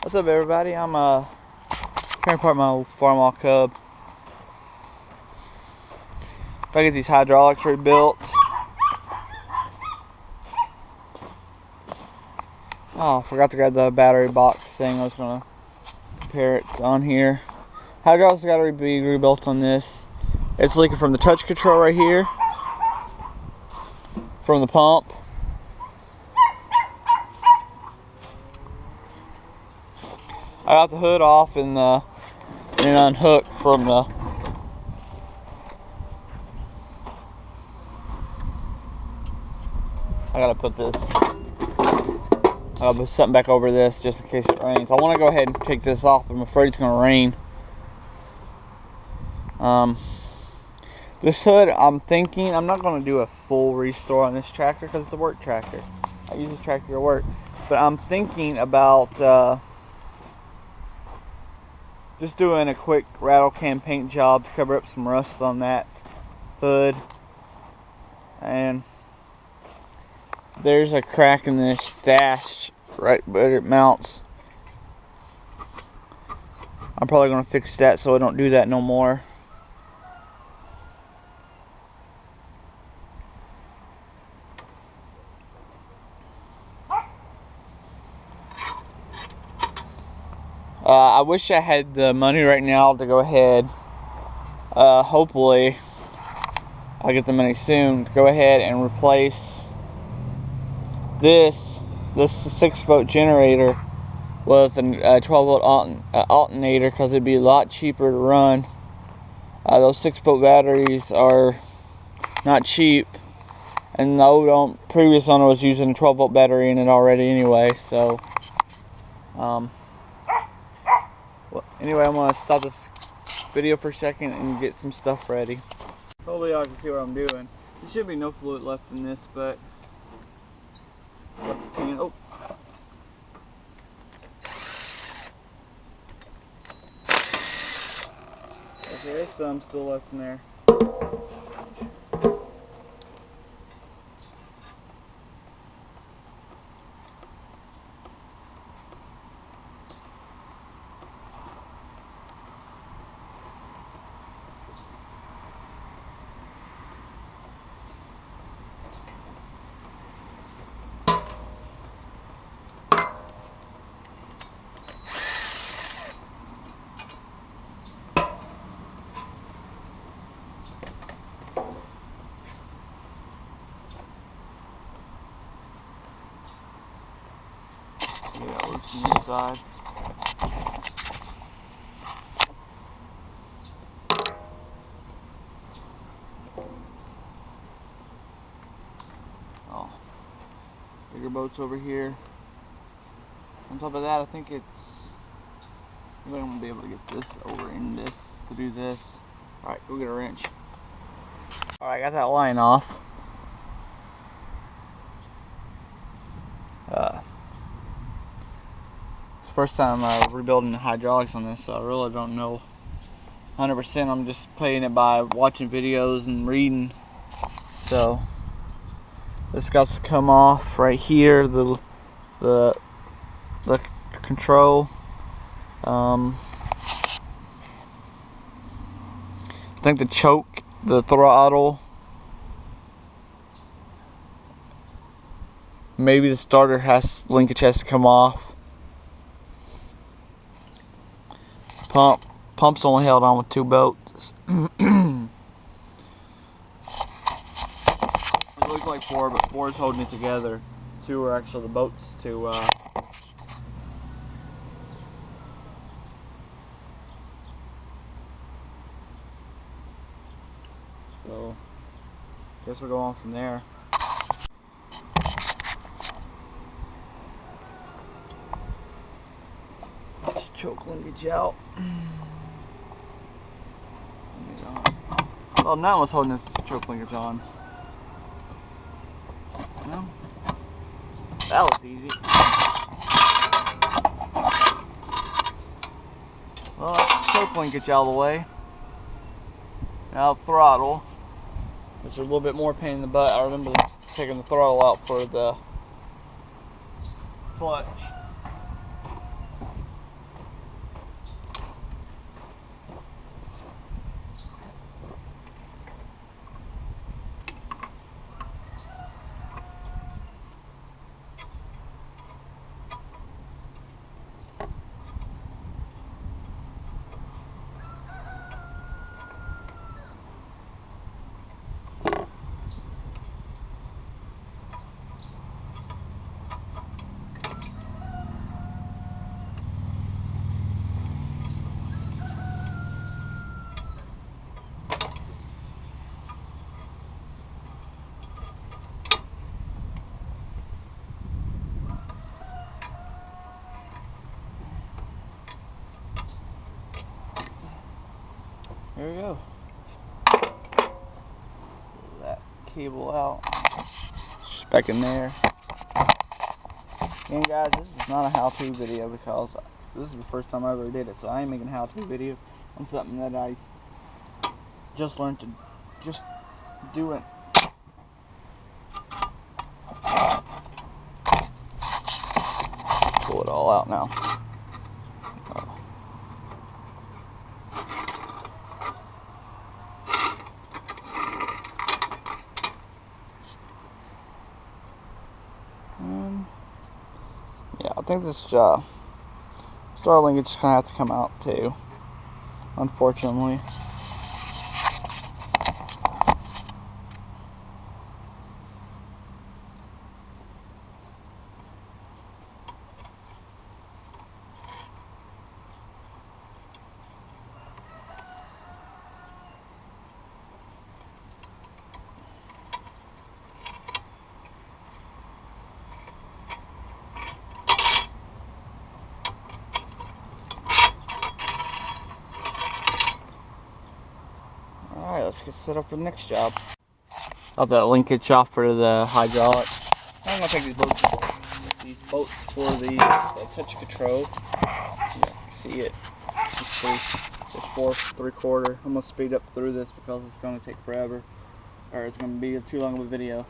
What's up, everybody? I'm trying to park my Farmall Cub. If I get these hydraulics rebuilt. Oh, I forgot to grab the battery box thing. I was gonna compare it on here. Hydraulics got to be rebuilt on this. It's leaking from the touch control right here, from the pump. I got the hood off and unhooked from the I gotta put something back over this just in case it rains. I want to go ahead and take this off, but I'm afraid it's gonna rain. This hood, I'm thinking I'm not gonna do a full restore on this tractor because it's a work tractor. I use this tractor to work, but I'm thinking about just doing a quick rattle can paint job to cover up some rust on that hood. And there's a crack in this dash right where it mounts. I'm probably going to fix that so I don't do that no more. I wish I had the money right now to go ahead. Hopefully I'll get the money soon to go ahead and replace this 6-volt generator with a 12-volt alternator, because it'd be a lot cheaper to run. Those 6-volt batteries are not cheap, and the previous owner was using a 12-volt battery in it already anyway. So well, anyway, I'm gonna stop this video for a second and get some stuff ready. Hopefully y'all can see what I'm doing. There should be no fluid left in this, but oh. Okay, there's some still left in there. Yeah, loose from this side. Oh, bigger boats over here. On top of that, I think I'm gonna be able to get this over in this to do this. All right, go get a wrench. All right, I got that line off. First time rebuilding the hydraulics on this, so I really don't know 100%. I'm just playing it by watching videos and reading. So this got to come off right here, the control. I think the choke, the throttle, maybe the starter linkage has to come off. Pump's only held on with 2 bolts. It looks like 4, but 4 is holding it together. 2 are actually the bolts to so guess we'll go on from there. Choke linkage out. Well, now let's hold this choke linkage on. Well, that was easy. Well, that's the choke linkage out of the way. Now throttle, which is a little bit more pain in the butt. I remember taking the throttle out for the clutch. There we go. Pull that cable out. Just back in there. And guys, this is not a how-to video because this is the first time I ever did it, so I ain't making a how-to video on something that I just learned to just do it. Pull it all out now. Yeah, I think this Starlink is just gonna have to come out too, unfortunately. Alright, let's get set up for the next job. Got that linkage off for the hydraulic. I'm gonna take these bolts for the touch control. Yeah, see it. It's 4 3/4. I'm gonna speed up through this because it's gonna take forever, or it's gonna be too long of a video.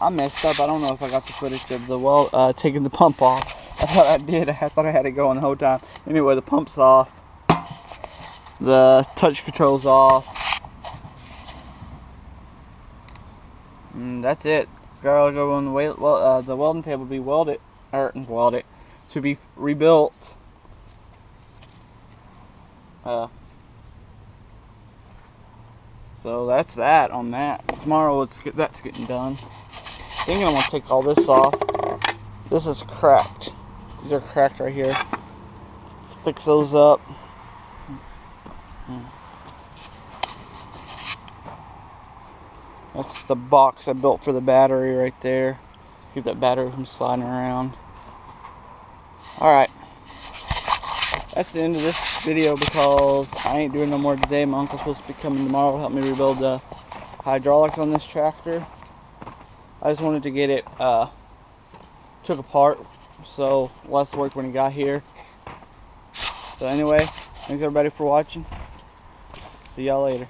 I messed up. I don't know if I got the footage of the taking the pump off. I thought I did. I thought I had it going the whole time. Anyway, the pump's off. The touch control's off. And that's it. It's got to go on the welding table. Be to be rebuilt. So that's that on that. Tomorrow that's getting done. I think I'm gonna take all this off. This is cracked. These are cracked right here. Fix those up. That's the box I built for the battery right there. Keep that battery from sliding around. Alright. That's the end of this video because I ain't doing no more today. My uncle's supposed to be coming tomorrow to help me rebuild the hydraulics on this tractor. I just wanted to get it took apart, so less work when he got here. So anyway, thanks everybody for watching. See y'all later.